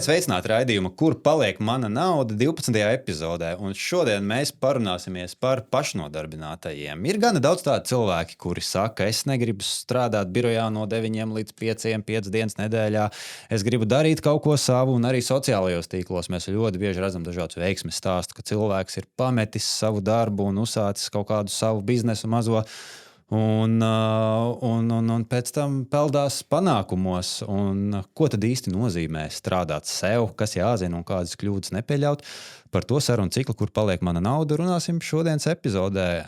Esiet sveicināti raidījuma, kur paliek mana nauda 12. epizodē. Un šodien mēs parunāsimies par pašnodarbinātajiem. Ir gana daudz tādu cilvēki, kuri saka, es negribu strādāt birojā no 9 līdz 5 dienas nedēļā. Es gribu darīt kaut ko savu, un arī sociālajos tīklos mēs ļoti bieži redzam dažādus veiksmes stāstus, ka cilvēks ir pametis savu darbu un uzsācis kaut kādu savu biznesu mazo. Un pēc tam peldās panākumos. Un ko tad īsti nozīmē strādāt sev, kas jāzina un kādas kļūdas nepieļaut? Par to sarunu ciklu, kur paliek mana nauda, runāsim šodienas epizodē.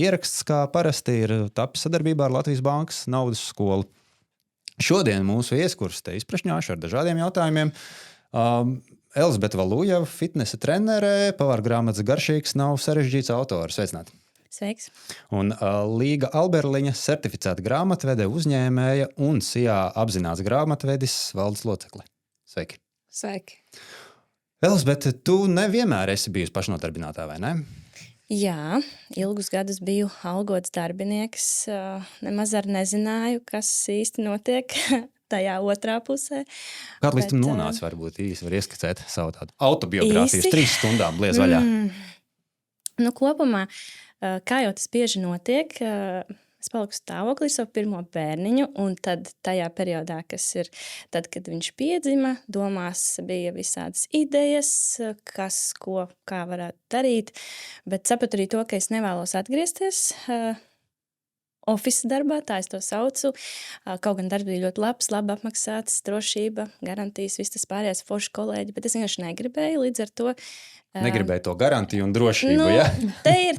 Ieraksts, kā parasti, ir tapis sadarbībā ar Latvijas Bankas naudas skolu. Šodien mūsu vieskurs te izprašņāšu ar dažādiem jautājumiem. Elzbieta Valujeva, fitnesa trenere, pavārgrāmatas garšīgs, nav sarežģīts autors. Sveicināti! Sveiks. Un Līga Alberliņa, certificēta grāmatvede, uzņēmēja un SIA apzināts grāmatvedis valdes locekle. Sveiki. Sveiki. Elzbieta, tu nevienmēr esi bijusi pašnodarbinātā, vai ne? Jā, ilgus gadus biju algots darbinieks. Nemaz arī nezināju, kas īsti notiek tajā otrā pusē. Kāda līdz tam nonāca, varbūt īsi var ieskicēt savu tādu autobiogrāfiju uz 3 stundām bliez vaļā? Kopumā, kā jau tas bieži notiek, es paliku stāvoklī savu pirmo bērniņu, un tad tajā periodā, kas ir tad, kad viņš piedzima, domās bija visādas idejas, kas, ko, kā varētu darīt, bet sapratu arī to, ka es nevēlos atgriezties ofisa darbā, tā es to saucu. Kaut gan darbs bija ļoti labs, labi apmaksāts, drošība, garantijas, viss tas pārējais forši kolēģi, bet es vienkārši negribēju, līdz ar to negribēju to garantiju un drošību, ja? Te ir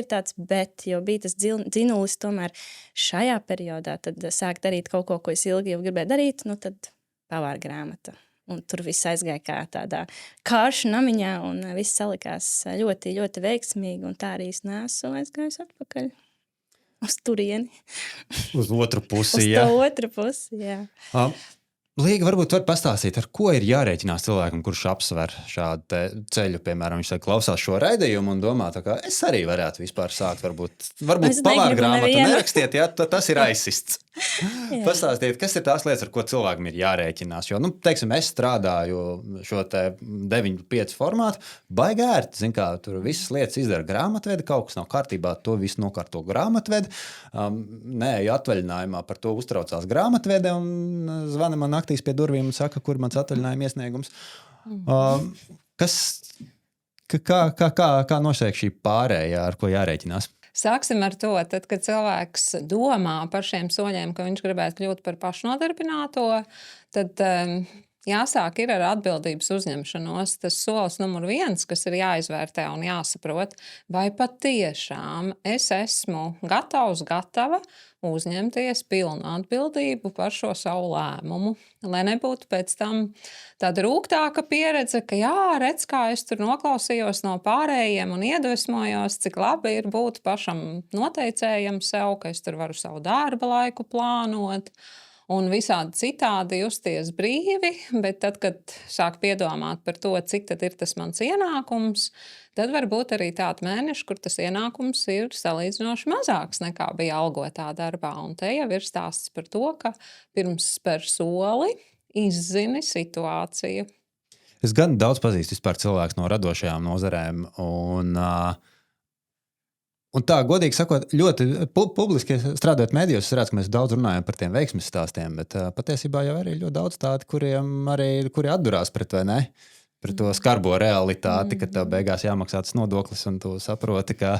tāds, bet jau bija tas dzinulis tomēr šajā periodā, tad sāk darīt kaut ko, ko es ilgi jau gribēju darīt, tad pavārgrāmata. Un tur viss aizgāja kā tādā kāršu namiņā, un viss salikās ļoti, ļoti veiksmīgi, un tā arī es neesmu aizgājusi atpakaļ uz turieni. Uz otru pusi, jā. Uz to otru pusi, jā. Līga, varbūt var pastāstīt, ar ko ir jārēķinās cilvēkam, kurš apsver šādu ceļu, piemēram, viņš klausās šo raidījumu un domā, ka es arī varētu vispār sākt, varbūt pavārgrāmatu nerakstiet, ja tas ir aizsists. Pastāstiet, kas ir tās lietas, ar ko cilvēkam ir jārēķinās, jo, teiksim, es strādāju šo te 9-5 formātu, baigi ērti, zin kā, tur visas lietas izdara grāmatvedi, kaut kas nav kārtībā, to visu nokārto grāmatvedi, neeju atvaļinājumā, par to uztraucās grāmatvede un zvana man naktīs pie durvīm un saka, kur mans atvaļinājuma iesniegums. Kā notiek šī pārējā, ar ko jārēķinās? Sāksim ar to, tad, kad cilvēks domā par šiem soļiem, ka viņš gribētu kļūt par pašnodarbināto, tad jāsāk ir ar atbildības uzņemšanos. Tas solis numur 1, kas ir jāizvērtē un jāsaprot, vai patiešām es esmu gatava uzņemties pilnu atbildību par šo savu lēmumu. Lai nebūtu pēc tam tāda rūgtāka pieredze, ka jā, redz, kā es tur noklausījos no pārējiem un iedvesmojos, cik labi ir būt pašam noteicējam sev, ka es tur varu savu darba laiku plānot un visādi citādi justies brīvi, bet tad, kad sāk piedomāt par to, cik tad ir tas mans ienākums, tad var būt arī tādi mēneši, kur tas ienākums ir salīdzinoši mazāks nekā bija algotā darbā. Un te jau ir stāsts par to, ka pirms spēr soli izzini situāciju. Es gan daudz pazīstu vispār cilvēks no radošajām nozarēm un tā, godīgi sakot, ļoti publiski strādājot medijos, es redzu, ka mēs daudz runājam par tiem veiksmes stāstiem, bet patiesībā jau arī ļoti daudz tādi, kuri atdurās pret, vai ne? Pret to skarbo realitāti, ka tev beigās jāmaksā tas nodoklis un tu saproti, ka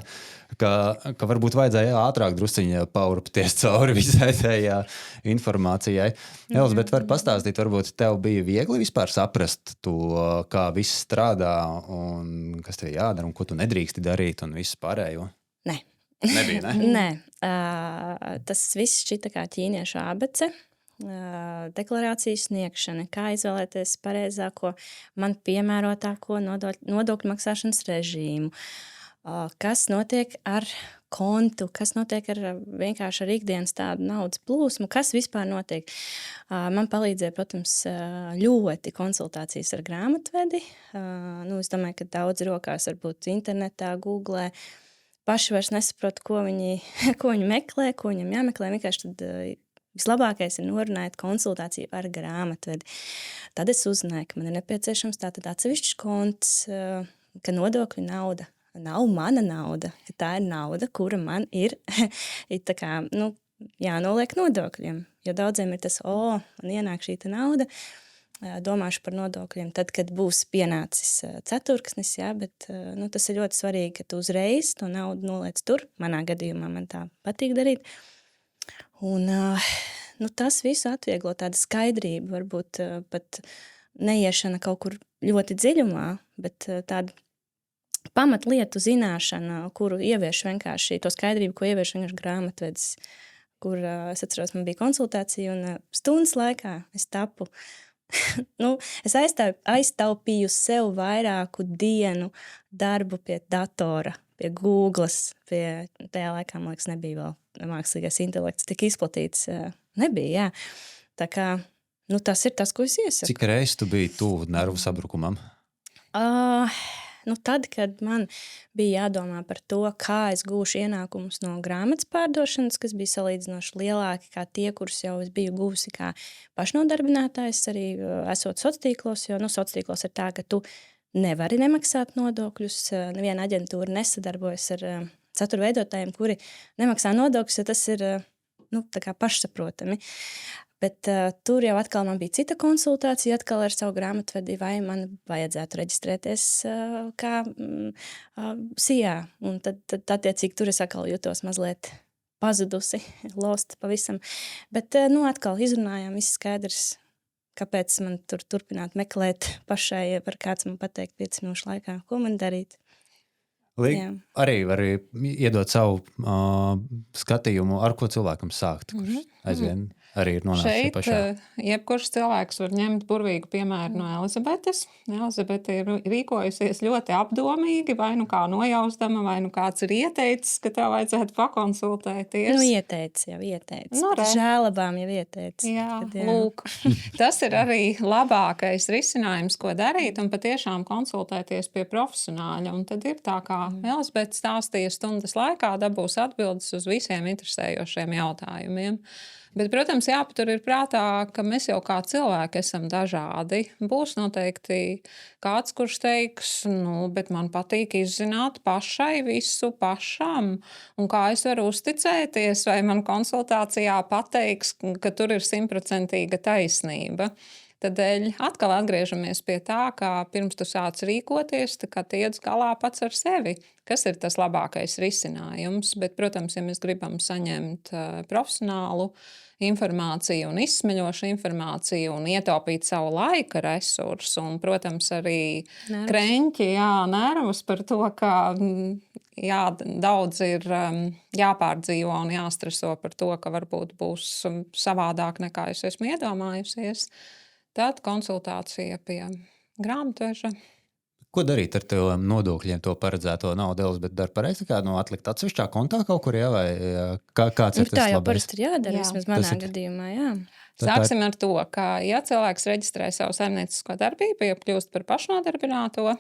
varbūt vajadzēja ātrāk drusciņā paurpties cauri visai tajā informācijai. Elzbieta, var pastāstīt, varbūt tev bija viegli vispār saprast to, kā viss strādā un kas tev jādara un ko tu nedrīksti darīt un visu pārējo? Nē. Nebija, ne? Nē. Tas viss šķita kā ķīniešu abece. Deklarāciju sniegšana, kā izvēlēties pareizāko, man piemērotāko nodokļu maksāšanas režīmu, kas notiek ar kontu, kas notiek vienkārši ar ikdienas tādu naudas plūsmu, kas vispār notiek. Man palīdzēja, protams, ļoti konsultācijas ar grāmatvedi. Es domāju, ka daudz rokās varbūt internetā, Googlē. Paši vairs nesaprot, ko viņi meklē, ko viņam jāmeklē. Vienkārši tad Vislabākais ir norunāt konsultāciju ar grāmatvedi. Tad es uzzināju, ka man ir nepieciešams tātad atsevišķs konts, ka nodokļu nauda nav mana nauda, ka tā ir nauda, kura man ir tā kā, jānoliek nodokļiem. Jo daudziem ir tas, man ienāk šī nauda, domāšu par nodokļiem tad, kad būs pienācis ceturksnis, bet tas ir ļoti svarīgi, ka tu uzreiz to naudu noliec tur. Manā gadījumā man tā patīk darīt. Un tas visu atvieglo tādu skaidrību, varbūt pat neiešana kaut kur ļoti dziļumā, bet tādu pamatlietu zināšana, kuru ievieš vienkārši to skaidrību, ko ievieš vienkārši grāmatvedis, kur es atceros, man bija konsultācija un stundas laikā es tapu. Es aiztaupīju sev vairāku dienu darbu pie datora, pie Googles, tajā laikā, man liekas, nebija vēl mākslīgais intelekts tik izplatīts. Nebija, jā. Tā kā, tas ir tas, ko es iesaku. Cik reizes tu biji tuvu nervu sabrukumam? Tad, kad man bija jādomā par to, kā es gūšu ienākumus no grāmatas pārdošanas, kas bija salīdzinoši lielāki kā tie, kurus jau es biju guvusi kā pašnodarbinātājs, arī esot sociālos, jo sociālos ir tā, ka tu nevari nemaksāt nodokļus. Neviena aģentūra nesadarbojas ar satura veidotājiem, kuri nemaksā nodokļus, jo tas ir tā kā pašsaprotami. Bet tur jau atkal man bija cita konsultācija, atkal ar savu grāmatvedi, vai man vajadzētu reģistrēties kā SIA. Un tad attiecīgi tur es atkal jutos mazliet pazudusi, lost pavisam. Bet atkal izrunājām, viss skaidrs, kāpēc man tur turpināt meklēt pašai, par kāds man pateikt 5 minūšu laikā, ko man darīt. Arī var iedot savu skatījumu, ar ko cilvēkam sākt, kurš aizvien arī ir nonācis šeit pašā. Jebkurš cilvēks var ņemt burvīgu piemēru no Elizabetes. Elizabete ir rīkojusies ļoti apdomīgi, vai kā nojausdama, vai kāds ir ieteicis, ka tev vajadzētu pakonsultēties. Ieteicis. Žēlabām jau ieteicis. Jā, lūk. Tas ir arī labākais risinājums, ko darīt, un patiešām konsultēties pie profesionāļa. Un tad ir tā, kā Elizabete stāstīja, stundas laikā dabūs atbildes uz visiem interesējošiem jautājumiem. Bet, protams, jāpatur ir prātā, ka mēs jau kā cilvēki esam dažādi. Būs noteikti kāds, kurš teiks, bet man patīk izzināt pašai visu pašam. Un kā es varu uzticēties, vai man konsultācijā pateiks, ka tur ir 100% taisnība. Tādēļ atkal atgriežamies pie tā, ka pirms tu sāc rīkoties, tiec galā pats ar sevi, kas ir tas labākais risinājums. Bet, protams, ja mēs gribam saņemt profesionālu informāciju un izsmeļošu informāciju un ietaupīt savu laika resursu un, protams, arī kreņķi, nervus par to, ka daudz ir jāpārdzīvo un jāstreso par to, ka varbūt būs savādāk nekā es esmu iedomājusies. Tad konsultācija pie grāmatveža. Ko darīt ar tev nodokļiem, to paredzēto naudu, Elizabete, dara pareizi? Atlikt atsevišķā kontā kaut kur, vai kāds ir tas labais? Tā jau parasti ir jādara, vismaz manā gadījumā, jā. Sāksim ar to, ka ja cilvēks reģistrē savu saimniecisko darbību, ja kļūst par pašnodarbināto,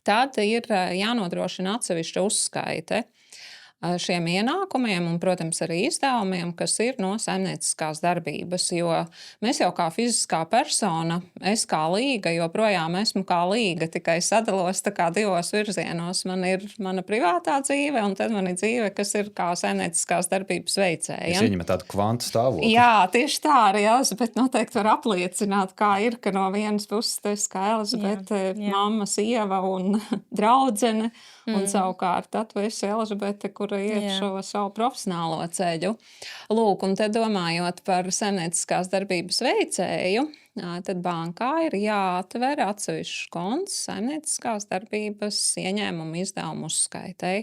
tad ir jānodrošina atsevišķa uzskaite šiem ienākumiem un, protams, arī izdevumiem, kas ir no saimnieciskās darbības, jo mēs jau kā fiziskā persona, es kā līga, joprojām esmu kā līga, tikai sadalos tā kā 2 virzienos. Man ir mana privātā dzīve un tad man ir dzīve, kas ir kā saimnieciskās darbības veicēja. Es ieņemu tādu kvantu stāvokli. Jā, tieši tā arī Elizabete noteikti var apliecināt, kā ir, ka no vienas puses tu esi kā Elizabete, mamma, sieva un draudzene, un savukārt tad tu esi Elizabete, kura iet šo savu profesionālo ceļu. Lūk, un te domājot par saimnieciskās darbības veicēju, tad bankā ir jāatver atsevišķs konts saimnieciskās darbības ieņēmumu izdevumu uzskaitei.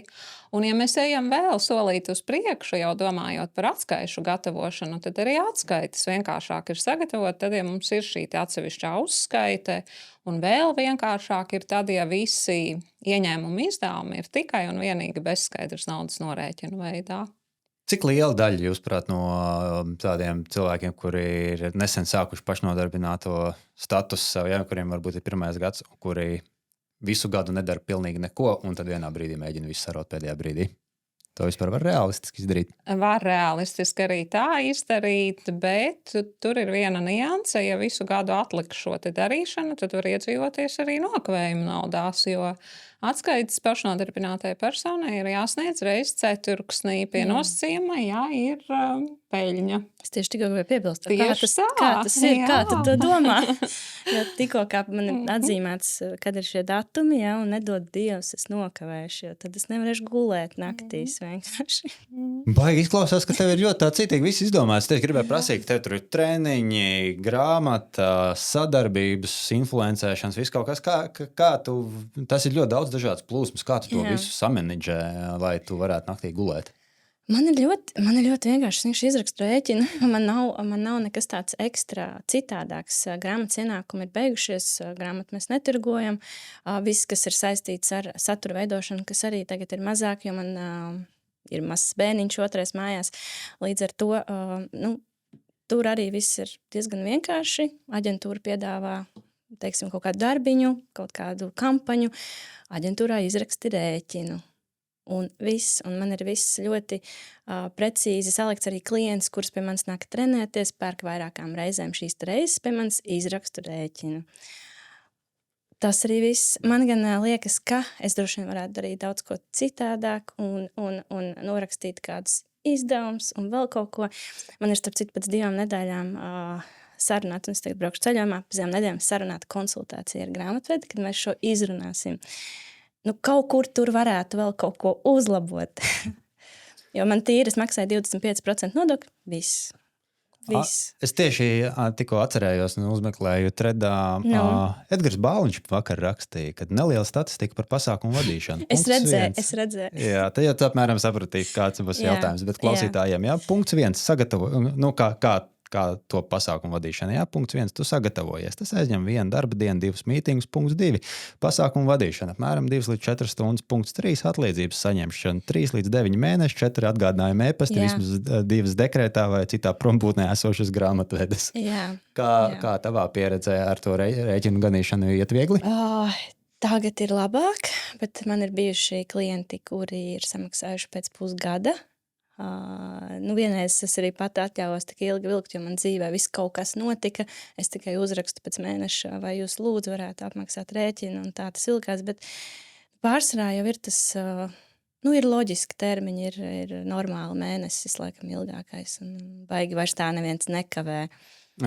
Un ja mēs ejam vēl solīt uz priekšu, jau domājot par atskaišu gatavošanu, tad arī atskaites vienkāršāk ir sagatavot, tad, ja mums ir šī atsevišķā uzskaite, un vēl vienkāršāk ir tad, ja visi ieņēmumu izdevumi ir tikai un vienīgi bezskaidrs naudas norēķinu veidā. Cik liela daļa, jūsuprāt, no tādiem cilvēkiem, kuri ir nesen sākuši pašnodarbināto statusu, kuriem varbūt ir 1. gads, kuri visu gadu nedara pilnīgi neko, un tad vienā brīdī mēģina visu sarot pēdējā brīdī? To vispār var realistiski izdarīt. Var realistiski arī tā izdarīt, bet tur ir viena nianse. Ja visu gadu atlikt šo darīšanu, tad var iedzīvoties arī nokavējumu naudās, jo atskaites pašnodarbinātajai personai ir jāsniedz reizes ceturksnī pie nosacījuma, ja ir peļņa. Es tieši tikko gribēju piebilst, kā tas ir, kā tu to domā? Jo tikko kā man ir atzīmēts, kad ir šie datumi, ja, un nedod Dievs, es nokavēšu, jo tad es nevarēšu gulēt naktīs vienkārši. Baigi izklausās, ka tev ir ļoti tā citīgi viss izdomāts. Te gribēju prasīt, ka tev tur ir treniņi, grāmata, sadarbības, influencēšanas, viss kaut kas. Kā tu, tas ir ļoti daudz dažādas plūsmas. Kā tu to visu samanedžē, lai tu varētu naktī gulēt? Man ir ļoti vienkārši izrakstu rēķinu. Man nav nekas tāds ekstra citādāks. Grāmatas ienākumi ir beigušies, grāmatu mēs netirgojam. Viss, kas ir saistīts ar satura veidošanu, kas arī tagad ir mazāk, jo man ir mazs bērniņš otrais mājās. Līdz ar to tur arī viss ir diezgan vienkārši. Aģentūra piedāvā, teiksim, kaut kādu darbiņu, kaut kādu kampaņu. Aģentūrā izraksti rēķinu. Un man ir viss ļoti precīzi salikts. Arī klients, kurš pie manis nāk trenēties, pērk vairākām reizēm šīs reizes pie manis izrakstu rēķinu. Tas arī viss. Man gan liekas, ka es droši vien varētu darīt daudz ko citādāk un norakstīt kādus izdevumus un vēl kaut ko. Man ir starp citu pēc 2 nedēļām sarunāt, un es tagad braukšu ceļojumā, pēc 2 nedēļām sarunāt konsultāciju ar grāmatvedi, kad mēs šo izrunāsim. Kaut kur tur varētu vēl kaut ko uzlabot. Jo man tīri maksāja 25% nodokļu. Viss. Es tieši tikko atcerējos un uzmeklēju tredā. Edgars Bāliņš vakar rakstīja, ka neliela statistika par pasākumu vadīšanu. Es redzēju. Jā, tad jau tu apmēram sapratīji, kāds būs jautājums. Bet klausītājiem, punkts 1, sagatavo, kā to pasākumu vadīšana. Punkts 1, tu sagatavojies. Tas aizņem 1 darba dienu, 2 mītingus. Punkts 2, pasākumu vadīšana. Apmēram 2 līdz 4 stundas. Punkts 3, atlīdzības saņemšana. 3 līdz 9 mēneši, 4 atgādinājumi e-pasti, vismaz 2 dekrētā vai citā prombūtnē esošas grāmatvedes. Kā tavā pieredzē ar to rēķinu ganīšanu iet viegli? Tagad ir labāk, bet man ir bijuši klienti, kuri ir samaksājuši pēc pusgada. Vienreiz es arī pat atļāvos tik ilgi vilkt, jo man dzīvē viss kaut kas notika. Es tikai uzrakstu pēc mēneša, vai jūs lūdzu varētu apmaksāt rēķinu, un tā tas ilgās. Bet pārsvarā jau ir tas, ir loģiski termiņi, ir normāli mēnesis, laikam ilgākais, un baigi vairs tā neviens nekavē.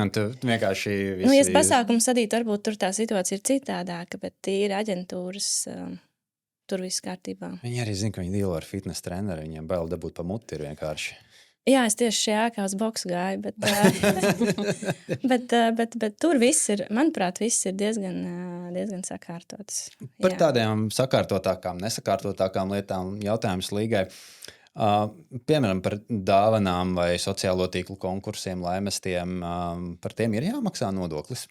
Un tu vienkārši visi... Ja pasākumu sadīt, varbūt tur tā situācija ir citādāka, bet tīri aģentūras... Tur viss kārtībā. Viņi arī zina, ka viņi dīlo ar fitness treneru. Viņiem bail dabūt pa muti ir vienkārši. Jā, es tieši šajā ēkā uz boksu gāju, bet tur viss ir, manuprāt, viss ir diezgan sakārtots. Par tādām sakārtotākām, nesakārtotākām lietām jautājums Līgai. Piemēram, par dāvanām vai sociālo tīklu konkursiem, laimestiem, par tiem ir jāmaksā nodoklis?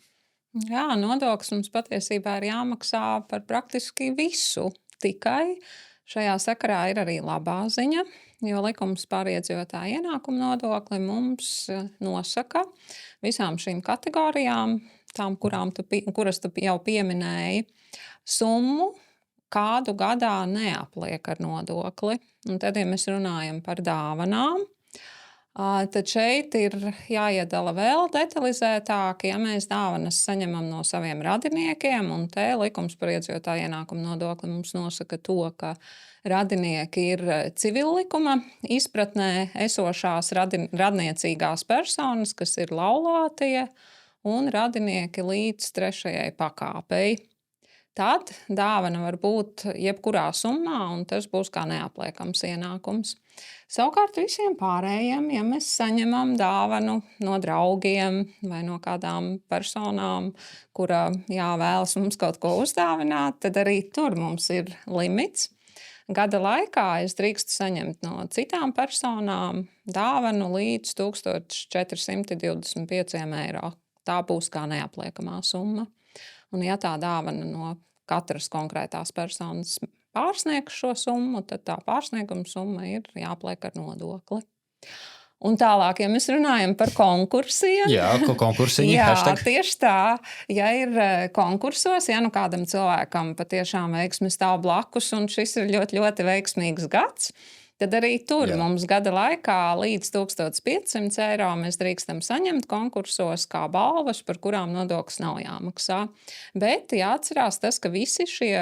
Jā, nodoklis mums patiesībā ir jāmaksā par praktiski visu. Tikai šajā sakarā ir arī labā ziņa, jo likums par iedzīvotāju ienākumu nodokli mums nosaka visām šīm kategorijām, tām, kuras tu jau pieminēji, summu, kādu gadā neapliek ar nodokli. Un tad, ja mēs runājam par dāvanām, tad šeit ir jāiedala vēl detalizētāk, ja mēs dāvanas saņemam no saviem radiniekiem, un te likums par iedzīvotāju ienākumu nodokli mums nosaka to, ka radinieki ir civillikuma izpratnē esošās radniecīgās personas, kas ir laulātie, un radinieki līdz 3. pakāpei. Tad dāvana var būt jebkurā summā, un tas būs kā neapliekams ienākums. Savukārt visiem pārējiem, ja mēs saņemam dāvanu no draugiem vai no kādām personām, kura vēlas mums kaut ko uzdāvināt, tad arī tur mums ir limits. Gada laikā es drīkstu saņemt no citām personām dāvanu līdz 1425 eiro. Tā būs kā neapliekamā summa. Un ja tā dāvana no katras konkrētās personas pārsniegs šo summu, tad tā pārsnieguma summa ir jāpliek ar nodokli. Un tālāk, ja mēs runājam par konkursiem. Jā, konkursiņi. Jā, tieši tā. Ja ir konkursos, ja kādam cilvēkam patiešām veiksme stāv blakus un šis ir ļoti, ļoti veiksmīgs gads, tad arī tur Jā. mums gada laikā līdz 1500 eiro mēs drīkstam saņemt konkursos kā balvas, par kurām nodoklis nav jāmaksā. Bet jāatcerās tas, ka visi šie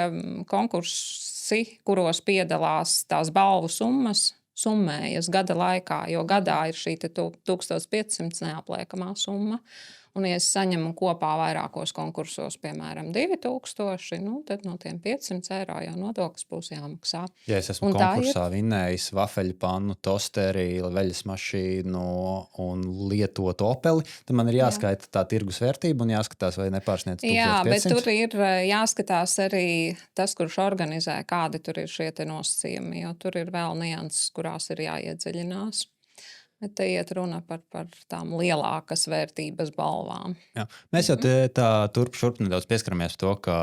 konkursi, kuros piedalās tās balvu summas, summējas gada laikā, jo gadā ir šī 1500 neapliekamā summa. Un, ja es saņemu kopā vairākos konkursos, piemēram, 2000, tad no tiem 500 eiro jau nodoklis būs jāmaksā. Ja es esmu konkursā vinnējis vafeļu pannu, tosteri, veļas mašīnu un lietotu Opeli, tad man ir jāskaita tā tirgus vērtība un jāskatās, vai nepārsniedz 1500. Jā, bet tur ir jāskatās arī tas, kurš organizē, kādi tur ir šie nosacījumi, jo tur ir vēl nianses, kurās ir jāiedziļinās. Bet te iet runa par tām lielākas vērtības balvām. Jā. Mēs jau tā turp nedaudz pieskaramies to, ka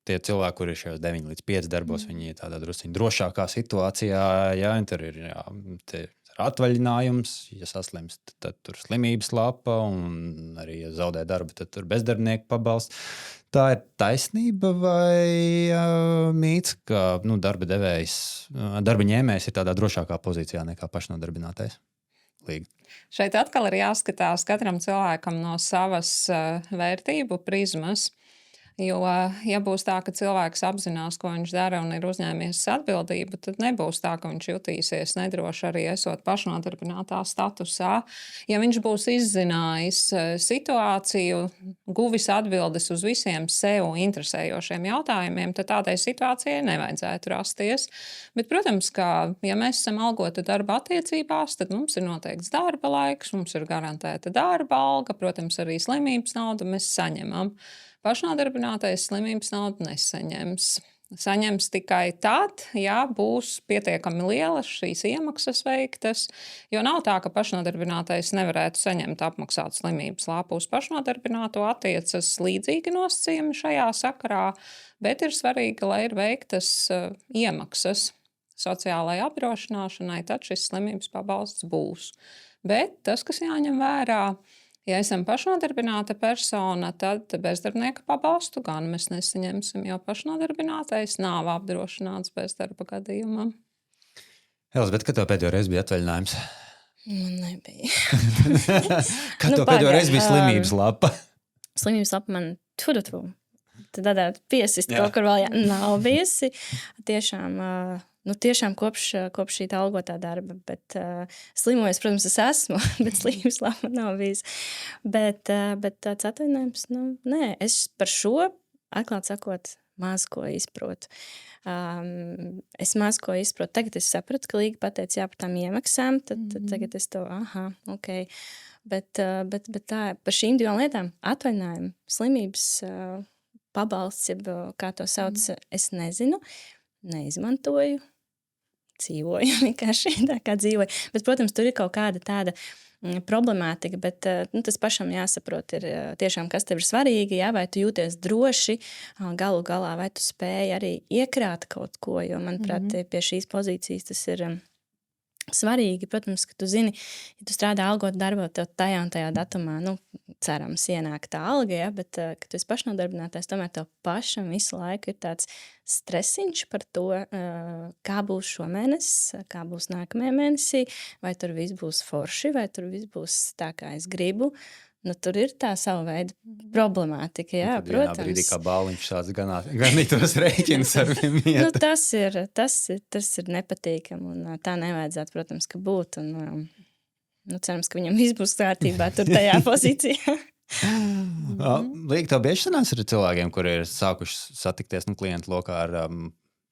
tie cilvēki, kuri ir šajos 9 līdz 5 darbos, viņi ir tādā drusciņā drošākā situācijā. Jā, tur ir atvaļinājums, ja saslimst, tad tur slimības lapa, un arī, ja zaudē darbu, tad tur bezdarbnieku pabalsts. Tā ir taisnība vai mīts, ka darba ņēmējs ir tādā drošākā pozīcijā nekā pašnodarbinātais? Šeit atkal ir jāskatās katram cilvēkam no savas vērtību prizmas. Jo, ja būs tā, ka cilvēks apzinās, ko viņš dara un ir uzņēmies atbildību, tad nebūs tā, ka viņš jutīsies nedroši arī esot pašnodarbinātā statusā. Ja viņš būs izzinājis situāciju, guvis atbildes uz visiem sev interesējošiem jautājumiem, tad tādai situācijai nevajadzētu rasties. Bet, protams, ka, ja mēs esam algota darba attiecībās, tad mums ir noteikts darba laiks, mums ir garantēta darba alga, protams, arī slimības naudu mēs saņemam. Pašnodarbinātais slimības naudu nesaņems. Saņems tikai tad, ja būs pietiekami lielas šīs iemaksas veiktas, jo nav tā, ka pašnodarbinātais nevarētu saņemt apmaksātu slimības lapu. Uz pašnodarbināto attiecas līdzīgi nosacījumi šajā sakarā, bet ir svarīgi, lai ir veiktas iemaksas sociālajai apdrošināšanai, tad šis slimības pabalsts būs. Bet tas, kas jāņem vērā, ja esam pašnodarbināta persona, tad bezdarbnieka pabalstu gan mēs nesaņemsim, jo pašnodarbinātais nav apdrošināts bezdarba gadījumā. Elis, kad tev pēdējo reizi bija atvaļinājums? Man nebija. Kad tev pēdējo reizi bija slimības lapa? Slimības lapa man tudu. Tad piesist kaut kur vēl nav bijusi. Tiešām kopš šī algotā darba, bet slimojos, protams, es esmu, bet slimības lapa nav bijis. Bet tāds atvaļinājums, nē, es par šo, atklāt sakot, maz ko izprotu. Es maz ko izprotu. Tagad es sapratu, ka Līga pateica jā par tām iemaksām, tad tagad es to, ok. Bet tā, par šīm divām lietām, atvaļinājumu, slimības pabalsts, kā to sauc, es nezinu, neizmantoju. Dzīvoju, vienkārši tā kā dzīvoju. Bet, protams, tur ir kaut kāda tāda problemātika, bet tas pašam jāsaprot, ir tiešām, kas tev ir svarīgi, jā, vai tu jūties droši, galu galā, vai tu spēj arī iekrāt kaut ko, jo, manuprāt, pie šīs pozīcijas tas ir svarīgi. Protams, ka tu zini, ja tu strādā algotu darbu, tev tajā un tajā datumā, cerams, ienāk tā alga, ja, bet, kad tu esi pašnodarbinātais, tomēr tev pašam visu laiku ir tāds stresiņš par to, kā būs šomēnes, kā būs nākamajā mēnesī, vai tur viss būs forši, vai tur viss būs tā, kā es gribu. Tur ir tā sava veida problemātika, jā, protams. Brīdī, kā bāliņš sāc ganīt tos rēķinus ar viņiem. Tas ir nepatīkami, un tā nevajadzētu, protams, ka būt. Un, cerams, ka viņam viss būs kārtībā tur tajā pozīcijā. Līga, tev bieži sanāca ar cilvēkiem, kuri ir sākuši satikties klientu lokā ar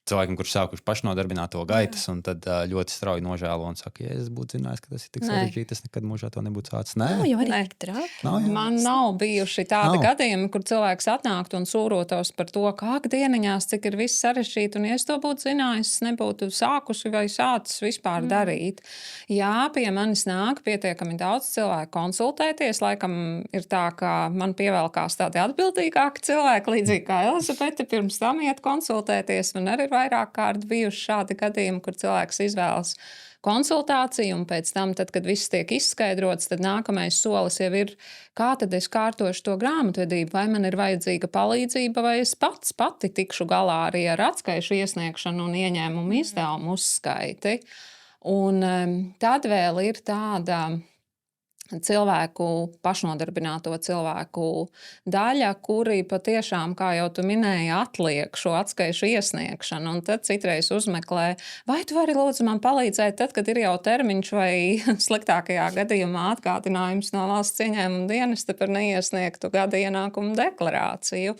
cilvēkiem, kurš sākuši pašnodarbināto gaitas, un tad ļoti strauji nožēlo un saka, ja es būtu zinājis, ka tas ir tik sarežģīti, es nekad mūžā to nebūtu sācis. Jau arī tik traki. Man nav bijuši tādi gadījumi, kur cilvēks atnāktu un sūrotos par to, kā dieniņās, cik ir viss sarežģīti, un ja es to būtu zinājis, es nebūtu sākusi vai sācis vispār darīt. Jā, pie manis nāk pietiekami daudz cilvēku konsultēties, laikam ir tā, ka man pievelkās tādi atbildīgāki cilvēki, līdzīgi kā Elizabete, pirms tam iet konsultēties, un arī vairāk kārt bijuši šādi gadījumi, kur cilvēks izvēlas konsultāciju, un pēc tam, tad, kad viss tiek izskaidrots, tad nākamais solis jau ir, kā tad es kārtošu to grāmatvedību, vai man ir vajadzīga palīdzība, vai es pati tikšu galā arī ar atskaišu iesniegšanu un ieņēmumu izdevumu uzskaiti. Un tad vēl ir tāda pašnodarbināto cilvēku daļa, kuri patiešām, kā jau tu minēji, atliek šo atskaišu iesniegšanu. Un tad citreiz uzmeklē, vai tu vari lūdzu man palīdzēt tad, kad ir jau termiņš vai sliktākajā gadījumā atgādinājums no valsts ieņēmuma dienesta par neiesniegtu gada ienākumu deklarāciju.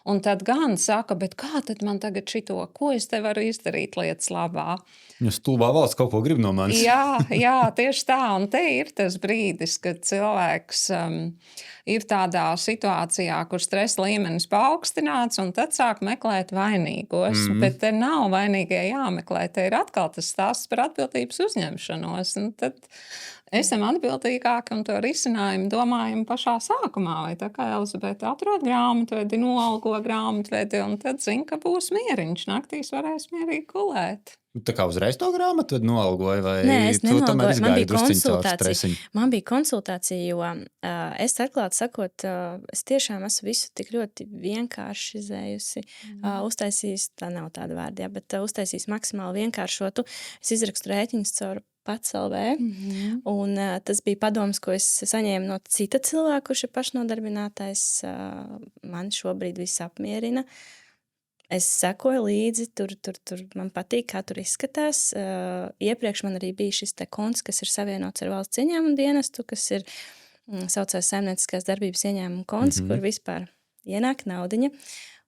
Un tad gan saka, bet kā tad man tagad šito, ko es te varu izdarīt lietas labā? Stulbā valsts kaut ko grib no manis. Jā, tieši tā. Un te ir tas brīdis, kad cilvēks ir tādā situācijā, kur stresa līmenis paaugstināts, un tad sāk meklēt vainīgos. Bet te nav vainīgie jāmeklē. Te ir atkal tas stāsts par atbildības uzņemšanos. Un tad esam atbildīgāki un to risinājumu domājam pašā sākumā. Vai tā kā Elizabete atrod grāmatvedi, noalgo grāmatvedi, un tad zina, ka būs mieriņš. Naktīs varēs mierīgi gulēt. Tā kā uzreiz to grāmatu noalgoja, vai Nē, es tu tomēr nenoalgoju. Man izgāji bija drusciņ caur konsultācija. stresiņu? Man bija konsultācija, jo es atklāti sakot, es tiešām esmu visu tik ļoti vienkārši izējusi. Uztaisījis, tā nav tāda vārda, bet uztaisījis maksimāli vienkāršotu. Es izrakstu rēķinus caur pats LV. Un tas bija padoms, ko es saņēmu no cita cilvēka, kurš ir pašnodarbinātais. Man šobrīd viss apmierina. Es sekoju līdzi, tur man patīk, kā tur izskatās. Iepriekš man arī bija šis te konts, kas ir savienots ar valsts ieņēmumu dienestu, kas ir saucās saimnieciskās darbības ieņēmumu konts, kur vispār ienāk naudiņa.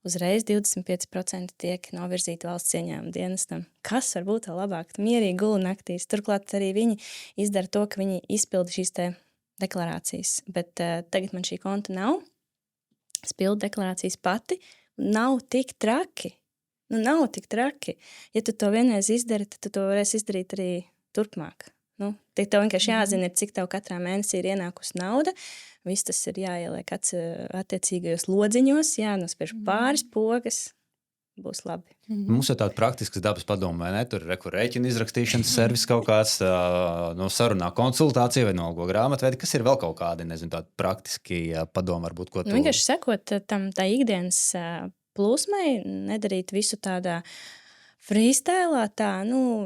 Uzreiz 25% tiek novirzīti valsts ieņēmumu dienestam. Kas var būt vēl labāk? Mierīgi guli naktīs. Turklāt arī viņi izdara to, ka viņi izpilda šīs te deklarācijas. Bet tagad man šī konta nav. Es pildu deklarācijas pati. Nav tik traki. Nav tik traki. Ja tu to vienreiz izdari, tad tu to varēsi izdarīt arī turpmāk. Tev vienkārši jāzina, cik tev katrā mēnesī ir ienākusi nauda. Viss tas ir jāieliek attiecīgajos lodziņos, jānospiež pāris pogas. Būs labi. Mums ir tāda praktiskas dabas padoma, vai ne? Tur rēķina izrakstīšanas servis kaut kāds, sarunā konsultācija vai noalgo grāmatvedi, kas ir vēl kaut kādi, nezinu, tādi praktiski padoma varbūt, ko tu... Vienkārši sekot tā ikdienas plūsmai, nedarīt visu tādā freestēlā,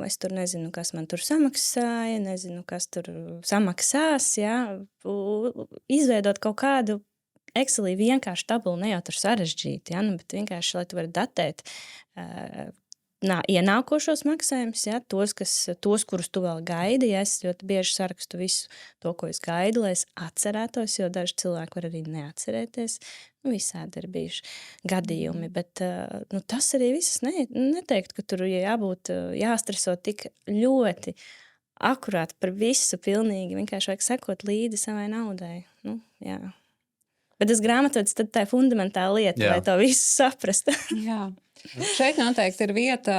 es tur nezinu, kas man tur samaksāja, nezinu, kas tur samaksās, izveidot kaut kādu Excelī vienkārši tabulu, ne jau tur sarežģīti, bet vienkārši, lai tu vari datēt ienākošos maksājumus, tos, kurus tu vēl gaidi. Es ļoti bieži sarakstu visu to, ko es gaidu, lai es atcerētos, jo daži cilvēki var arī neatcerēties. Visādi ir bijuši gadījumi, bet tas arī viss neteikt, ka tur jāstreso tik ļoti akurāt par visu pilnīgi. Vienkārši vajag sekot līdzi savai naudai. Jā. Bet tas grāmatvedis tad tā ir fundamentāla lieta, lai to visu saprast. Jā. Šeit noteikti ir vieta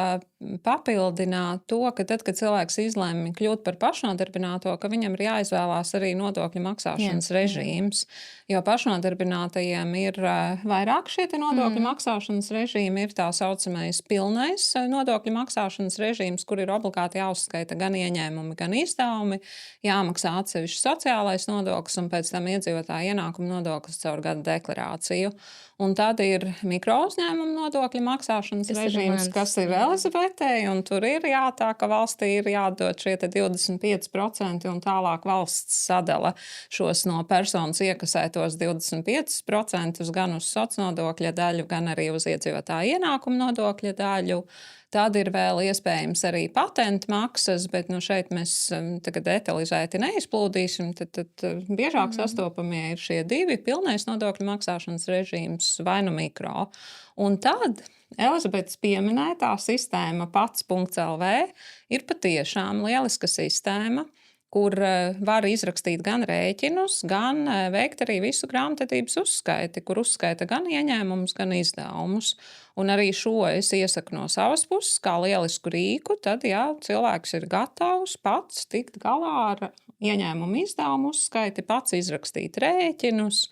papildināt to, ka tad, kad cilvēks izlēma kļūt par pašnodarbināto, ka viņam ir jāizvēlās arī nodokļu maksāšanas režīms, jo pašnodarbinātajiem ir vairāk šie nodokļu maksāšanas režīmi, ir tā saucamais pilnais nodokļu maksāšanas režīms, kur ir obligāti jāuzskaita gan ieņēmumi, gan izdevumi, jāmaksā atsevišķi sociālais nodoklis un pēc tam iedzīvotāja ienākuma nodoklis caur gada deklarāciju. Un tad ir mikrouzņēmuma nodokļu maksāšanas režīms, kas ir Elizabetei, un tur ir tā, ka valstī ir jādod šie 25%, un tālāk valsts sadala šos no personas iekasētos 25% gan uz sociālnodokļa daļu, gan arī uz iedzīvotāja ienākuma nodokļa daļu. Tad ir vēl iespējams arī patentu maksas, bet šeit mēs tagad detalizēti neizplūdīsim. Tad biežāk sastopamie ir šie divi - pilnais nodokļu maksāšanas režīms vai mikro. Un tad Elizabetes pieminētā sistēma pats.lv ir patiešām lieliska sistēma, kur var izrakstīt gan rēķinus, gan veikt arī visu grāmatvedības uzskaiti, kur uzskaita gan ieņēmumus, gan izdevumus. Un arī šo es iesaku no savas puses, kā lielisku rīku. Tad, cilvēks ir gatavs pats tikt galā ar ieņēmumu izdevumu uzskaiti, pats izrakstīt rēķinus,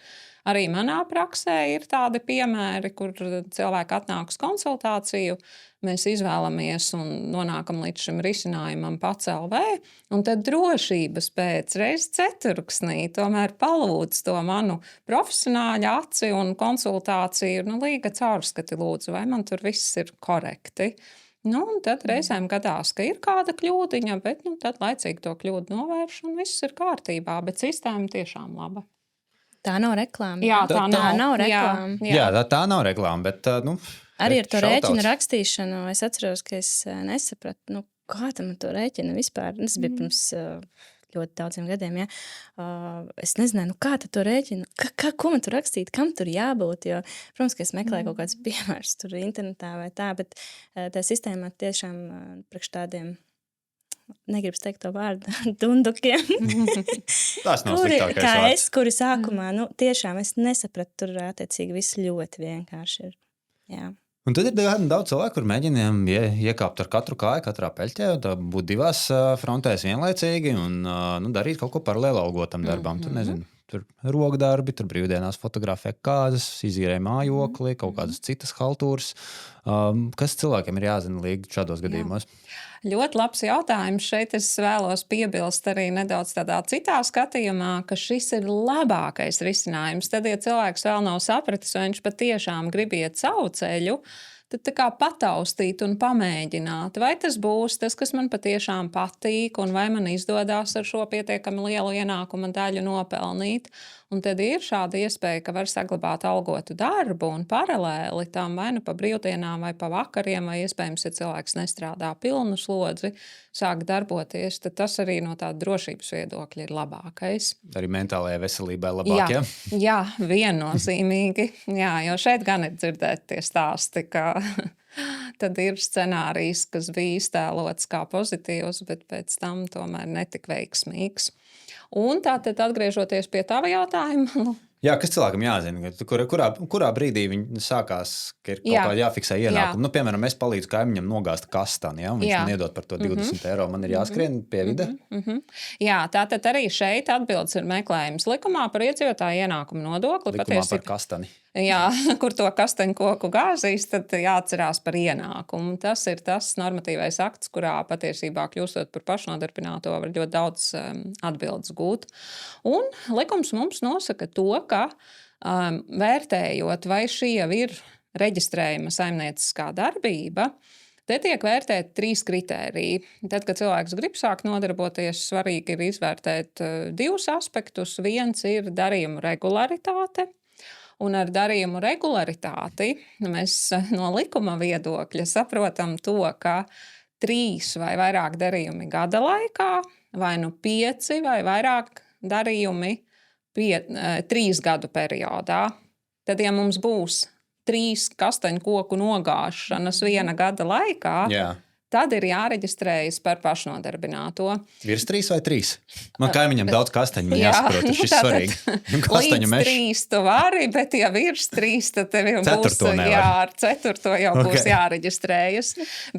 Arī manā praksē ir tādi piemēri, kur cilvēki atnāk uz konsultāciju, mēs izvēlamies un nonākam līdz šim risinājumam pats LV, un tad drošības pēc reizes ceturksnī tomēr palūdz to manu profesionāļu aci un konsultāciju, līga caurskati lūdzu, vai man tur viss ir korekti. Un tad reizēm gadās, ka ir kāda kļūdiņa, bet tad laicīgi to kļūdu novērš un viss ir kārtībā, bet sistēma tiešām laba. Tā nav reklāma. Jā, tā nav reklāma. Jā, tā nav reklāma, bet arī ar to rēķinu rakstīšanu es atceros, ka es nesapratu, kā tam to rēķinu vispār. Tas bija pirms ļoti daudziem gadiem. Ja? Es nezināju, kā to rēķinu, ko man tur rakstīt, kam tur jābūt. Jo, protams, ka es meklēju kaut kādus piemērus tur internetā vai tā, bet tā sistēmā tiešām priekš tādiem, negribas teikt to vārdu, dundukiem. Tas nav sliktākais vārds. Kuri sākumā, tiešām es nesapratu, tur attiecīgi viss ļoti vienkārši ir. Jā. Un tad ir daudz cilvēku, kur mēģina iekāpt ar katru kāju, katrā peļķē, būt divās frontēs vienlaicīgi un darīt kaut ko paralēli algotam darbam. Tur, nezinu, tur rokdarbi, tur brīvdienās fotografē kāzas, izīrē mājokli, kaut kādas citas haltūras. Kas cilvēkiem ir jāzina līdz šādos gadījumos? Ļoti labs jautājums. Šeit es vēlos piebilst arī nedaudz tādā citā skatījumā, ka šis ir labākais risinājums. Tad, ja cilvēks vēl nav sapratis, vai viņš patiešām grib iet savu ceļu, tad tā kā pataustīt un pamēģināt, vai tas būs tas, kas man patiešām patīk, un vai man izdodas ar šo pietiekami lielu ienākuma daļu nopelnīt. Un tad ir šāda iespēja, ka var saglabāt algotu darbu un paralēli tam vai pa brīvdienām, vai pa vakariem, vai iespējams, ja cilvēks nestrādā pilnu slodzi, sāk darboties, tad tas arī no tāda drošības viedokļa ir labākais. Arī mentālajai veselībai labāk, ja? Jā, viennozīmīgi. Jā, jo šeit gan ir dzirdēt tie stāsti, ka tad ir scenārijs, kas bija iztēlots kā pozitīvs, bet pēc tam tomēr netik veiksmīgs. Un tātad atgriežoties pie tava jautājuma. Jā, kas cilvēkam jāzina? Kurā brīdī viņi sākās, ka ir kaut kāda jāfiksē ienākuma? Piemēram, es palīdzu kaimiņam nogāzt kastani, ja? Viņš man iedod par to 20 eiro. Man ir jāskrien pie vide? Jā, tātad arī šeit atbildes ir meklējums likumā par iedzīvotāju ienākumu nodokli. Likumā par kastani. Jā, kur to kastaņu koku gāzīs, tad jāatcerās par ienākumu. Tas ir tas normatīvais akts, kurā patiesībā kļūstot par pašnodarbināto var ļoti daudz atbildes gūt. Un likums mums nosaka to, ka vērtējot, vai šī jau ir reģistrējama saimnieciskā darbība, te tiek vērtēti 3 kritēriji. Tad, kad cilvēks grib sākt nodarboties, svarīgi ir izvērtēt 2 aspektus. Viens ir darījuma regularitāte. Un ar darījumu regularitāti mēs no likuma viedokļa saprotam to, ka 3 vai vairāk darījumi gada laikā, vai 5 vai vairāk darījumi 3 gadu periodā. Tad, ja mums būs 3 kastaņu koku nogāšanas 1 gada laikā, tad ir jāreģistrējas par pašnodarbināto. Virs 3 vai 3? Man kaimiņam daudz kastaņu, man jāsaprot, tas šis svarīgi. Līdz 3 tu vari, bet ja virs 3, tad tev jau būs, ar 4 jau būs jāreģistrējas.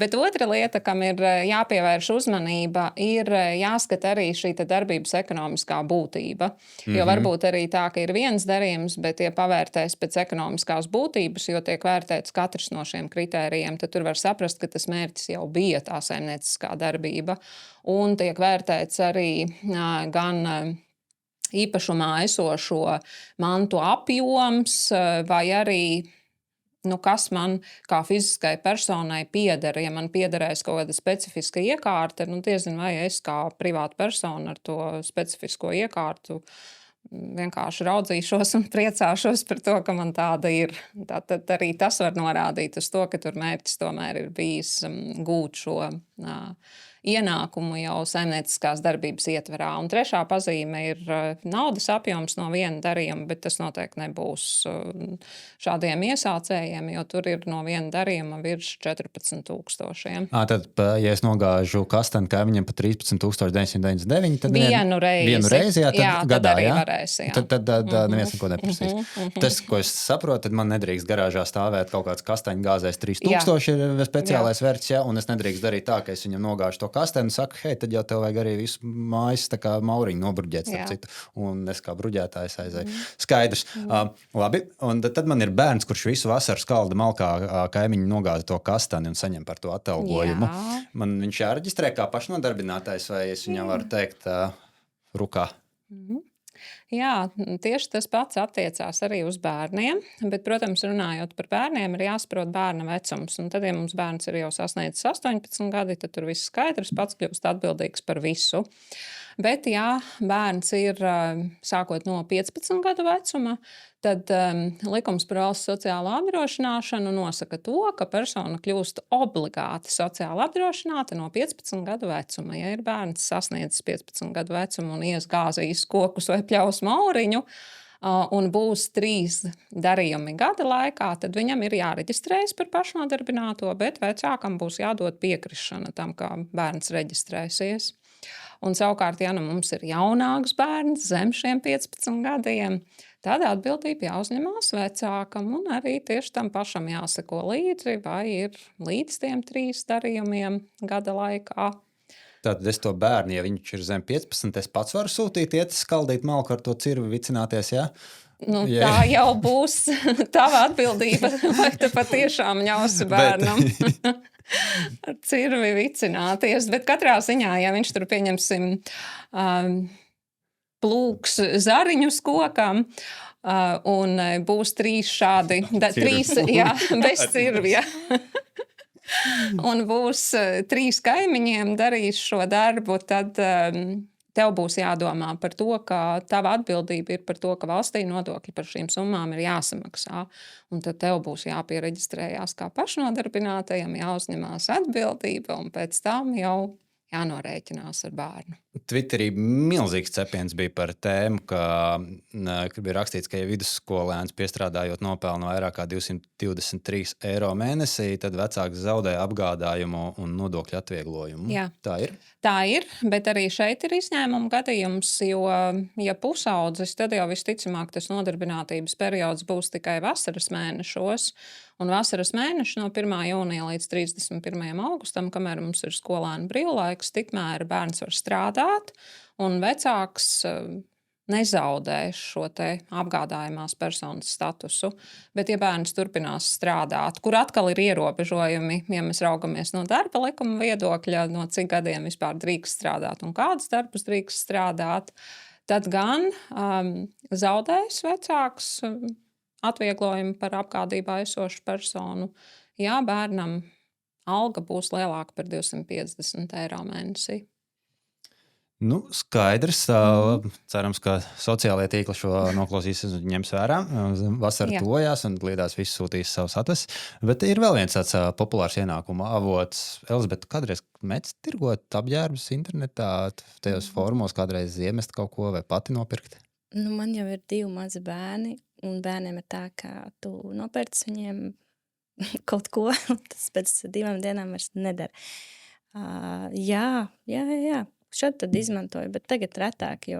Bet otra lieta, kam ir jāpievērš uzmanība, ir jāskata arī šī darbības ekonomiskā būtība. Jo varbūt arī tā, ka ir viens darījums, bet ja pavērtēs pēc ekonomiskās būtības, jo tiek vērtēts katrs no šiem kritērijiem, tad tur var saprast, ka tas mērķis jau bija tā saimnieciskā darbība. Un tiek vērtēts arī gan īpašumā esošo mantu apjoms, vai arī, kas man kā fiziskai personai pieder. Ja man piederēs kaut kāda specifiska iekārta, diezin vai es kā privāta persona ar to specifisko iekārtu vienkārši raudzīšos un priecāšos par to, ka man tāda ir. Tad arī tas var norādīt uz to, ka tur mērķis tomēr ir bijis gūt šo ienākumu jau saimnieciskās darbības ietverā. Un trešā pazīme ir naudas apjoms no viena darījuma, bet tas noteikti nebūs šādiem iesācējiem, jo tur ir no viena darījuma virs 14,000. Tad, ja es nogāžu kastani kaimiņam pa 13,999, tad vienu reizi, tad gadā, arī varēs. Tad neviens neko neprasīs. Tas, ko es saprotu, tad man nedrīkst garāžā stāvēt kaut kāds kastaņu gāzēs 3,000 ir speciālais vērts, un es nedrīkst darīt tā, ka es viņam nogāžu to kasteni un saka, hei, tad jau tev vajag arī visu mājas tā kā mauriņu nobruģēt, starp citu. Un es kā bruģētājs aizēju. Skaidrs. Labi, un tad man ir bērns, kurš visu vasaru skalda malkā, kaimiņu nogāza to kasteni un saņem par to atalgojumu. Man viņš jāreģistrē kā pašnodarbinātais, vai es viņam varu teikt rukā? Jā, tieši tas pats attiecās arī uz bērniem, bet, protams, runājot par bērniem, ir jāsaprot bērna vecums. Un tad, ja mums bērns ir jau sasniedzis 18 gadi, tad tur viss skaidrs, pats kļūst atbildīgs par visu. Bet, ja bērns ir sākot no 15 gadu vecuma, tad likums par valsts sociālo apdrošināšanu nosaka to, ka persona kļūst obligāti sociāli apdrošināta no 15 gadu vecuma. Ja ir bērns sasniedzis 15 gadu vecumu un iesgāzījis kokus vai pļaus mauriņu, un būs 3 darījumi gada laikā, tad viņam ir jāreģistrējas par pašnodarbināto, bet vecākam būs jādod piekrišana tam, kā bērns reģistrēsies. Un savukārt, ja nu mums ir jaunāks bērns zem šiem 15 gadiem, tad atbildība jāuzņemās vecākam un arī tieši tam pašam jāseko līdzi, vai ir līdz tiem 3 darījumiem gada laikā. Tātad es to bērnu, ja viņš ir zem 15, es pats varu sūtīt, iet skaldīt malku ar to cirvi vicināties, jā? Nu, tā jau būs tava atbildība, vai tu patiešām ļausi bērnam ar cirvi vicināties. Bet katrā ziņā, ja viņš tur pieņemsim plūks zariņus kokam, un būs 3 šādi, 3, jā, bez cirvja. Un būs 3 kaimiņiem darīs šo darbu, tad tev būs jādomā par to, ka tava atbildība ir par to, ka valstī nodokļi par šīm summām ir jāsamaksā. Un tad tev būs jāpiereģistrējās kā pašnodarbinātajam, jāuzņemās atbildība, un pēc tam jau jānorēķinās ar bērnu. Twitterī milzīgs cepiens bija par tēmu, ka bija rakstīts, ka ja vidusskolēns piestrādājot nopelna vairāk kā 223 eiro mēnesī, tad vecāks zaudē apgādājumu un nodokļu atvieglojumu. Jā. Tā ir? Tā ir, bet arī šeit ir izņēmuma gadījums, jo, ja pusaudzis, tad jau visticamāk tas nodarbinātības periods būs tikai vasaras mēnešos, un vasaras mēneši no 1. jūnija līdz 31. augustam, kamēr mums ir skolēnu brīvlaiks, tikmēr bērns var strādāt, un vecāks nezaudē šo te apgādājumās personas statusu. Bet, ja bērns turpinās strādāt, kur atkal ir ierobežojumi, ja mēs raugamies no darba likuma viedokļa, no cik gadiem vispār drīkst strādāt un kādus darbus drīkst strādāt, tad gan zaudēs vecāks atvieglojumu par apgādībā esošu personu, ja bērnam alga būs lielāka par 250 eiro mēnesī. Nu, skaidrs. Cerams, ka sociālajie tīkli šo noklausīs un ņems vērā. Vasara tojās un lietās viss sūtīs savus atveses. Bet ir vēl viens tāds populārs ienākuma avots. Elizabete, kādreiz mēdz tirgot apģērbus internetā, tajos formos kādreiz iemest kaut ko vai pati nopirkt? Nu, man jau ir 2 mazi bērni, un bērniem ir tā, ka tu nopērci viņiem kaut ko, tas pēc 2 dienām vairs nedara. Jā. Šad tad izmantoju, bet tagad retāk, jo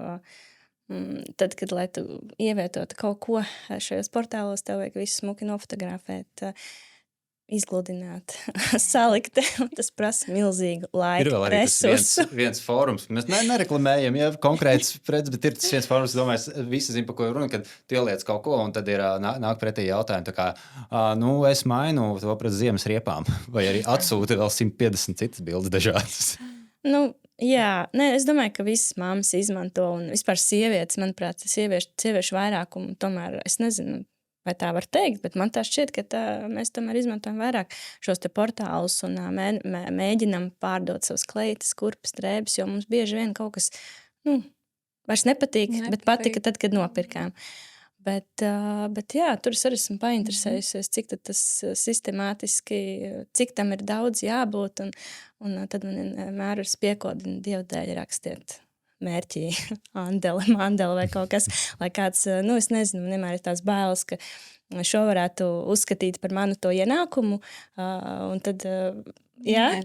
tad, kad, lai tu ievietotu kaut ko šajos portālos, tev vajag visu smuki nofotografēt, izgludināt, salikt, un tas prasa milzīgu laiku, ir vēl arī resursu. Viens fórums. Mēs nereklamējam, ja konkrēts preces, bet ir tas viens fórums, domāju, visi zin, par ko ir runa, kad tu ieliec kaut ko, un tad ir nāk pretī jautājumi, tā kā, es mainu to pret ziemas riepām, vai arī atsūti vēl 150 citas bildes dažādas. Nu, jā, es domāju, ka visas mammas izmanto, un vispār sievietes, manuprāt, sieviešu vairākumu, tomēr es nezinu, vai tā var teikt, bet man tā šķiet, ka mēs tomēr izmantojam vairāk šos te portālus un mēģinam pārdot savas kleitas, kurpes, drēbes, jo mums bieži vien kaut kas, vairs nepatīk, bet patika tad, kad nopirkām. Bet jā, tur es arī esmu painteresējusies, cik tad tas sistemātiski, cik tam ir daudz jābūt, un tad man vienmēr ir spiekodina dievdēļ rakstiet mērķī mandeli vai kaut kas, lai kāds, es nezinu, vienmēr ir tās bailes, ka šo varētu uzskatīt par manu to ienākumu, un tad, Nē.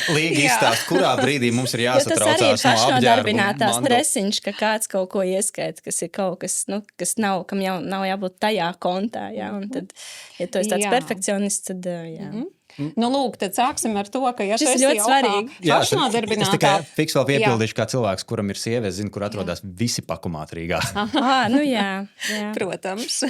Līgi izstāst, kurā brīdī mums ir jāsatraucās no apģērbu. Jo tas arī ir pašnodarbinātā stresiņš, ka kāds kaut ko ieskaita, kas ir kaut kas, kas nav, kam jau nav jābūt tajā kontā, un tad, ja tu esi tāds perfekcionists, tad, Nu, lūk, tad sāksim ar to, ka, ja Šis tu esi ļoti jau svarīgi. Jā, es tikai pašnodarbinātā, fiks vēl piepildīšu, kā cilvēks, kuram ir sieve, es zinu, kur atrodas visi pakumāti Rīgā. Nu jā. protams.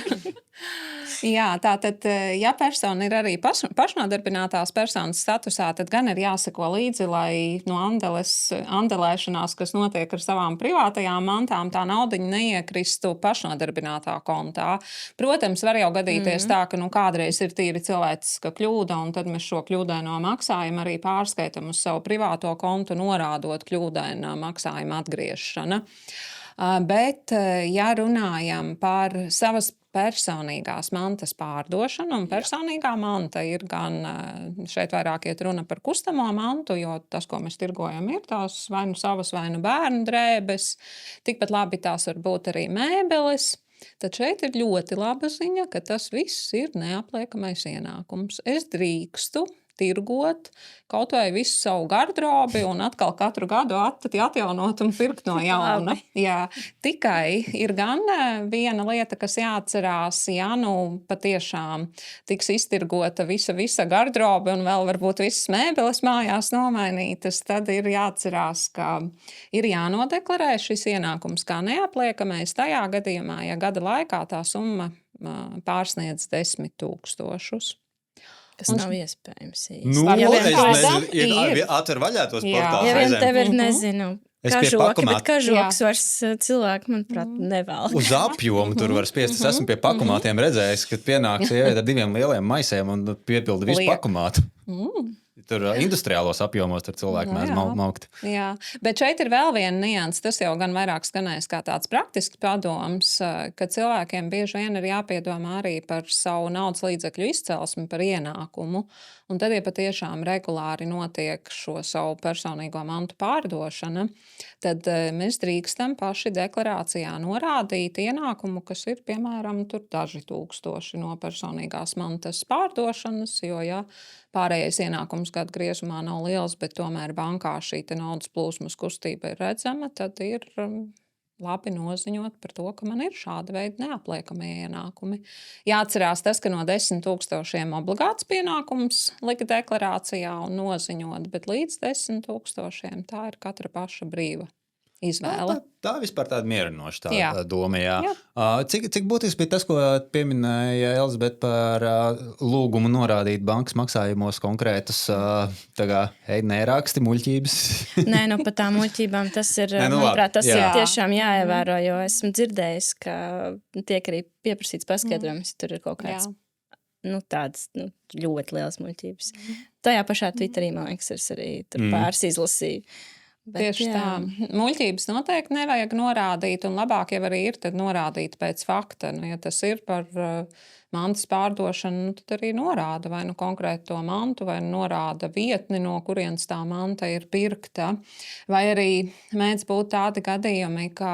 Jā, tātad, ja persona ir arī pašnodarbinātās personas statusā, tad gan ir jāseko līdzi, lai no andelēšanās, kas notiek ar savām privātajām mantām, tā naudiņa neiekristu pašnodarbinātā kontā. Protams, var jau gadīties tā, ka kādreiz ir tīri cilvēciska kļūda, un tad mēs šo kļūdaino maksājumu arī pārskaitam uz savu privāto kontu, norādot kļūdainā maksājuma atgriešana. Bet, ja runājam par savas personīgās mantas pārdošanu, un personīgā manta ir gan, šeit vairāk iet runa par kustamo mantu, jo tas, ko mēs tirgojam, ir tās vai nu savas, vai nu bērnu drēbes, tikpat labi tās var būt arī mēbeles. Tad šeit ir ļoti laba ziņa, ka tas viss ir neapliekamais ienākums. Es drīkstu tirgot kaut vai visu savu gardrobi un atkal katru gadu atjaunot un pirkt no jauna. Jā, tikai ir gan viena lieta, kas jāatcerās, ja patiešām tiks iztirgota visa gardrobe un vēl varbūt visas mēbeles mājās nomainītas, tad ir jāatcerās, ka ir jānodeklarē šis ienākums kā neapliekamais tajā gadījumā, ja gada laikā tā summa pārsniedz 10 000. Kas nav iespējams. Atver vaļā tos portālus. Ja vien tev ir, nezinu, kažoki, bet kažoks vairs cilvēki, manuprāt, nevēl. Uz apjomu tur var spiest. Es esmu pie pakumātiem redzējis, kad pienāks sieviete ar 2 lieliem maisiem un piepilda visu pakumātu. Tur industriālos apjomos tur cilvēki mēdz maukt. Jā, bet šeit ir vēl viena nianse. Tas jau gan vairāk skanēs kā tāds praktisks padoms, ka cilvēkiem bieži vien ir jāpiedomā arī par savu naudas līdzekļu izcelsmi, par ienākumu. Un tad, ja patiešām regulāri notiek šo savu personīgo mantu pārdošana, tad mēs drīkstam paši deklarācijā norādīt ienākumu, kas ir, piemēram, tur daži tūkstoši no personīgās mantas pārdošanas, jo, ja pārējais ienākums gadu griezumā nav liels, bet tomēr bankā šī naudas plūsmas kustība ir redzama, tad ir labi noziņot par to, ka man ir šāda veida neapliekamie ienākumi. Jāatcerās tas, ka no 10 000 obligāts pienākums likt deklarācijā un noziņot, bet līdz 10 000 tā ir katra paša brīva izvēle. Tā vispār tāda mierinoša doma. Jā. Cik būtisks bija tas, ko pieminēja Elzbieta par lūgumu norādīt bankas maksājumos konkrētas neraksti, muļķības? Nē, par tām muļķībām tas ir, manuprāt, tas ir tiešām jāievēro, jo esmu dzirdējis, ka tiek arī pieprasīts paskaidrojums, ja tur ir kaut kāds tādas ļoti liels muļķības. Tajā pašā Twitterī, man liekas, es arī tur pāris izlasīju. Tieši tā. Muļķības noteikti nevajag norādīt, un labāk jau arī ir tad norādīt pēc fakta. Ja tas ir par mantas pārdošanu, tad arī norāda vai konkrēti to mantu, vai norāda vietni, no kurienes tā manta ir pirkta. Vai arī mēdz būt tādi gadījumi, ka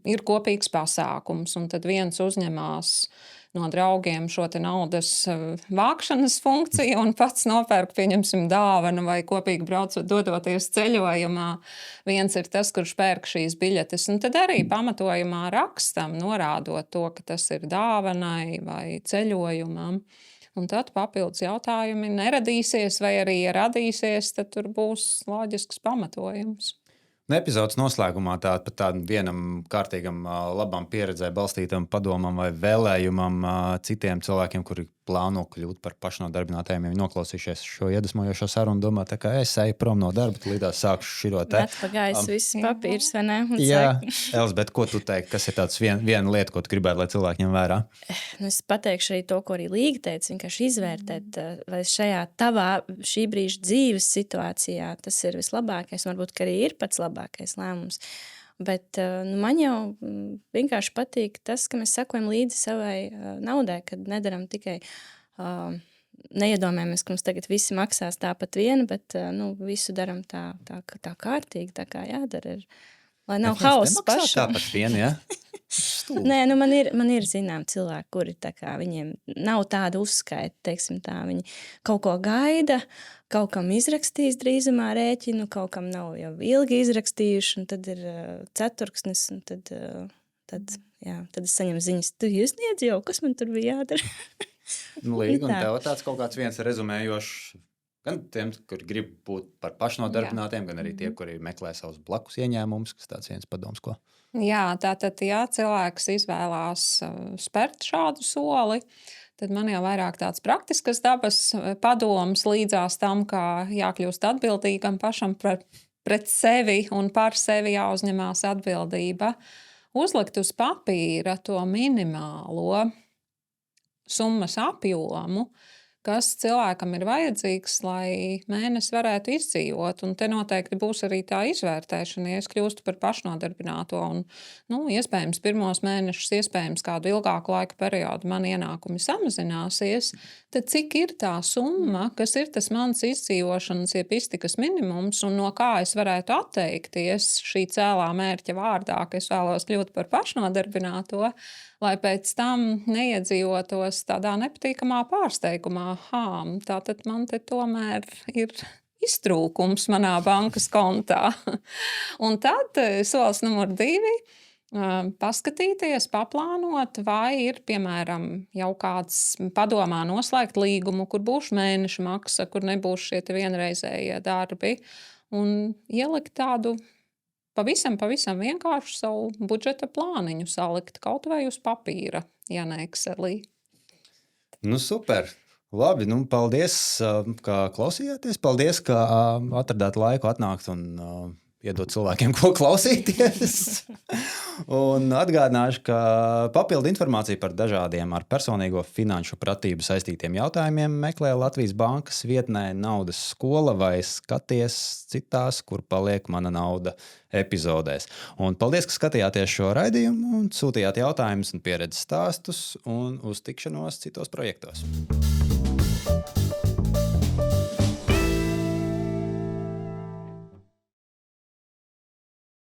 ir kopīgs pasākums, un tad viens uzņemās no draugiem šo naudas vākšanas funkciju un pats nopērk, pieņemsim, dāvanu vai kopīgi braucot, dodoties ceļojumā. Viens ir tas, kurš pērk šīs biļetes, un tad arī pamatojumā rakstam, norādot to, ka tas ir dāvanai vai ceļojumam. Un tad papildus jautājumi neradīsies, vai arī ja radīsies, tad tur būs loģisks pamatojums. Epizodes noslēgumā tādam vienam kārtīgam, labam pieredzē balstītam padomam vai vēlējumam citiem cilvēkiem, kuri plāno kļūt par pašnodarbinātājiem, ja viņi noklausījušies šo iedvesmojošo sarunu, domā, tā kā es eju prom no darba, tad līdās sākšu širo te. Atpagājis viss papīrs, vai ne? Jā, Elzbieta, ko tu teiksi, kas ir tāds viena lieta, ko tu gribētu, lai cilvēki ņem vērā? Es pateikšu arī to, ko arī Līga teica, vienkārši izvērtēt, vai šajā tavā šī brīža dzīves situācijā tas ir vislabākais, un varbūt, ka arī ir pats labākais lēmums. Bet man jau vienkārši patīk tas, ka mēs sekojam līdzi savai naudai, kad nedaram tikai neiedomājamies, ka mums tagad visi maksās tāpat vien, bet visu daram tā kārtīgi, tā kā jādara. Lai nav hauss pašam. Tāpat vien, ja? Nē, man ir zinām cilvēki, kuri tā kā viņiem nav tāda uzskaita, teiksim tā, viņi kaut ko gaida, kaut kam izrakstīs drīzumā rēķinu, kaut kam nav jau ilgi izrakstījuši, un tad ir ceturksnis, un tad es saņemu ziņas, tu iesniedz jau, kas man tur bija jādara? Līga, un Tā. tev tāds kaut kāds viens rezumējošs, gan tiem, kuri grib būt par pašnodarbinātiem, gan arī tie, kuri meklē savus blakus ieņēmumus, kas tāds viens padoms, ko. Jā, tātad, ja cilvēks izvēlās spērt šādu soli, tad man jau vairāk tāds praktiskas dabas padoms līdzās tam, kā jākļūst atbildīgam pašam pret sevi un par sevi jāuzņemās atbildība. Uzlikt uz papīra to minimālo summas apjomu, kas cilvēkam ir vajadzīgs, lai mēnesi varētu izdzīvot. Un te noteikti būs arī tā izvērtēšana, ja es kļūstu par pašnodarbināto un, iespējams, pirmos mēnešus, iespējams, kādu ilgāku laika periodu man ienākumi samazināsies, tad cik ir tā summa, kas ir tas mans izdzīvošanas, jeb iztikas minimums, un no kā es varētu atteikties šī cēlā mērķa vārdā, ka es vēlos kļūt par pašnodarbināto, lai pēc tam neiedzīvotos tādā nepatīkamā pārsteigumā. Tātad man te tomēr ir iztrūkums manā bankas kontā. Un tad solis numur 2 - paskatīties, paplānot, vai ir, piemēram, jau kāds padomā noslēgt līgumu, kur būs mēneša maksa, kur nebūs šie vienreizējie darbi, un ielikt tādu pavisam vienkārši savu budžeta plāniņu salikt kaut vai uz papīra, ja ne Excelī. Super! Labi, paldies, ka klausījāties. Paldies, ka atradāt laiku atnākt un iedot cilvēkiem, ko klausīties. Un atgādināšu, ka papildu informāciju par dažādiem ar personīgo finanšu pratību saistītiem jautājumiem meklē Latvijas Bankas vietnē Naudas skola vai skaties citās, kur paliek mana nauda epizodēs. Un paldies, ka skatījāties šo raidījumu un sūtījāt jautājumus un pieredzes stāstus un uz tikšanos citos projektos.